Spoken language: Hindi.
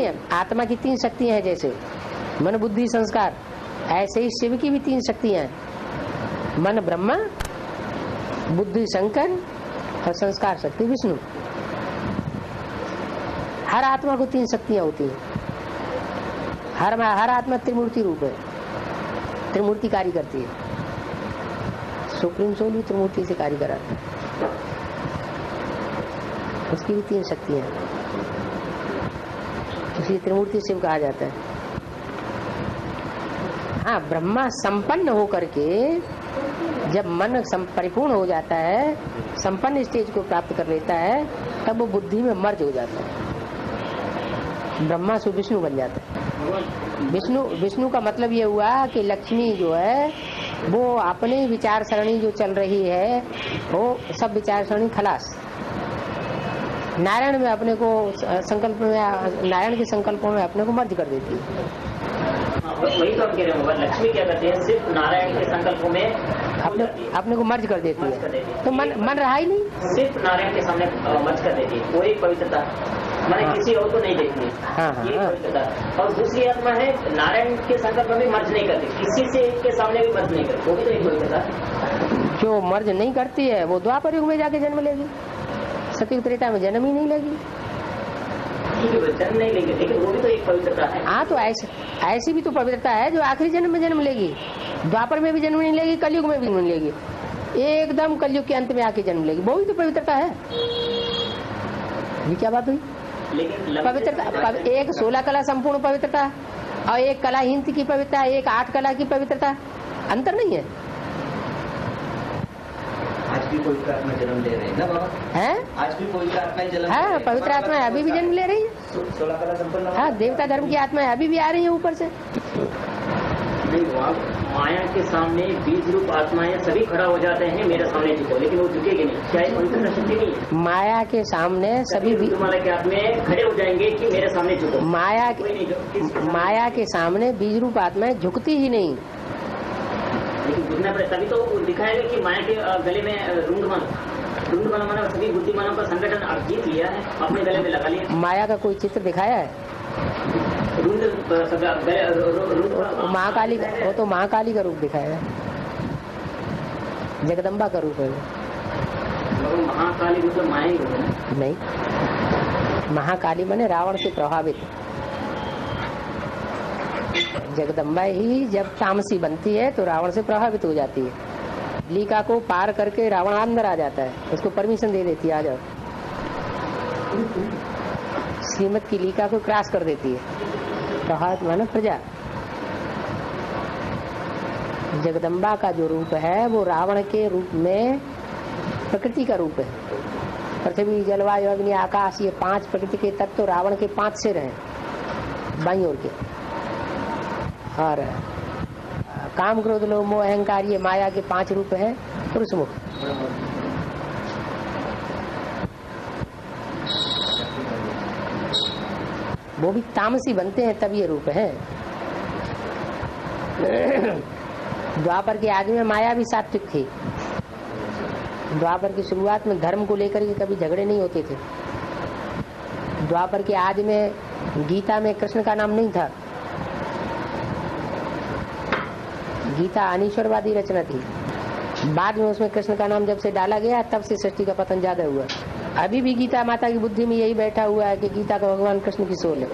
है, आत्मा की 3 शक्तियां हैं, जैसे मन बुद्धि संस्कार, ऐसे ही शिव की भी 3 शक्तियां हैं, मन ब्रह्मा, बुद्धि शंकर और संस्कार शक्ति विष्णु। हर आत्मा को 3 शक्तियां होती हैं। हर आत्मा त्रिमूर्ति रूप है, त्रिमूर्ति कार्य करती है। सुप्रीम सोल भी त्रिमूर्ति से कार्य कराता है, उसकी भी 3 शक्तियां हैं, इसलिए त्रिमूर्ति शिव कहा जाता है। हाँ, ब्रह्मा संपन्न होकर के जब मन परिपूर्ण हो जाता है, संपन्न स्टेज को प्राप्त कर लेता है, तब वो बुद्धि में मर्ज हो जाता है, ब्रह्मा से विष्णु बन जाता है। विष्णु का मतलब ये हुआ कि लक्ष्मी जो है वो अपने विचार सरणी जो चल रही है, वो सब विचार सरणी खलास, नारायण में अपने को संकल्प में, नारायण के संकल्पों में अपने को मर्ज कर देती है। वही तो हम कह रहे हैं, लक्ष्मी क्या करते हैं, सिर्फ नारायण के संकल्पों में अपने को मर्ज कर देती है, तो मन रहा ही नहीं, सिर्फ नारायण के सामने मर्ज कर देती है। कोई पवित्रता मैंने किसी और को नहीं देखती है, ये पवित्रता। और दूसरी आत्मा है नारायण के संकल्प में मर्ज नहीं करती, किसी से के सामने भी मर्ज नहीं करती, वो भी तो एक पवित्रता। जो मर्ज नहीं करती है वो द्वापर युग में जाके जन्म लेगी, सतयुग त्रेता में जन्म ही नहीं लेगी, जन्म नहीं लेगी, लेकिन वो भी तो एक पवित्रता है। हाँ, तो ऐसी भी तो पवित्रता है जो आखिरी जन्म में जन्म लेगी, द्वापर में भी जन्म नहीं लेगी, कलयुग में भी जन्म नहीं लेगी, एकदम कलयुग के अंत में आके जन्म लेगी, वो भी तो पवित्रता है। ये क्या बात हुई? लेकिन पवित्रता एक 16 कला संपूर्ण पवित्रता और एक कलाहीन की पवित्रता, एक 8 कला की पवित्रता, अंतर नहीं है। आज भी पवित्र आत्मा जन्म ले रही है ना बाबा? है, आज भी पवित्र आत्माएं जन्म, हाँ, पवित्र आत्माएं अभी भी जन्म ले रही है। 16 कला संपन्न, हाँ, देवता धर्म की आत्माएं अभी भी आ रही है ऊपर से। माया के सामने बीज रूप आत्माएं सभी खड़ा हो जाते हैं, मेरे सामने झुको, लेकिन वो झुकेगी नहीं, क्या पवित्र शक्ति नहीं है? माया के सामने सभी माला के आत्माएं खड़े हो जाएंगे कि मेरे सामने झुको। माया के सामने बीज रूप आत्माएं झुकती ही नहीं, लेकिन झुकना पड़े, तभी तो दिखाएगा कि माया के गले में रुंड माना सभी बुद्धिमानों का संगठन आप जीत लिया है, अपने गले में लगा लिया। माया का कोई चित्र दिखाया है? महाकाली, वो तो महाकाली का रूप दिखाया है, जगदम्बा का रूप है। महाकाली मतलब माया ही होगा नहीं, महाकाली माने रावण से प्रभावित। जगदम्बा ही जब तामसी बनती है तो रावण से प्रभावित हो जाती है, लीका को पार करके रावण अंदर आ जाता है, उसको परमिशन दे देती है, आ जाओ। श्रीमत की लीका को क्रॉस कर देती है, प्रभावित माने प्रजा। जगदम्बा का जो रूप है वो रावण के रूप में प्रकृति का रूप है। पृथ्वी, जलवायु, अग्नि, आकाश, ये 5 प्रकृति के तत्व तो रावण के 5 सिर हैं बाईं ओर के, और काम, क्रोध, लोभ, मोह, अहंकार, ये माया के 5 रूप हैं पुरुष मुख। वो भी तामसी बनते हैं तब ये रूप है। द्वापर के आगे में माया भी सात्विक थी। द्वापर की शुरुआत में धर्म को लेकर के कभी झगड़े नहीं होते थे। द्वापर के आदि में गीता में कृष्ण का नाम नहीं था, गीता अनीश्वरवादी रचना थी। बाद में उसमें कृष्ण का नाम जब से डाला गया तब से सृष्टि का पतन ज्यादा हुआ। अभी भी गीता माता की बुद्धि में यही बैठा हुआ है कि गीता का भगवान कृष्ण की सोल है।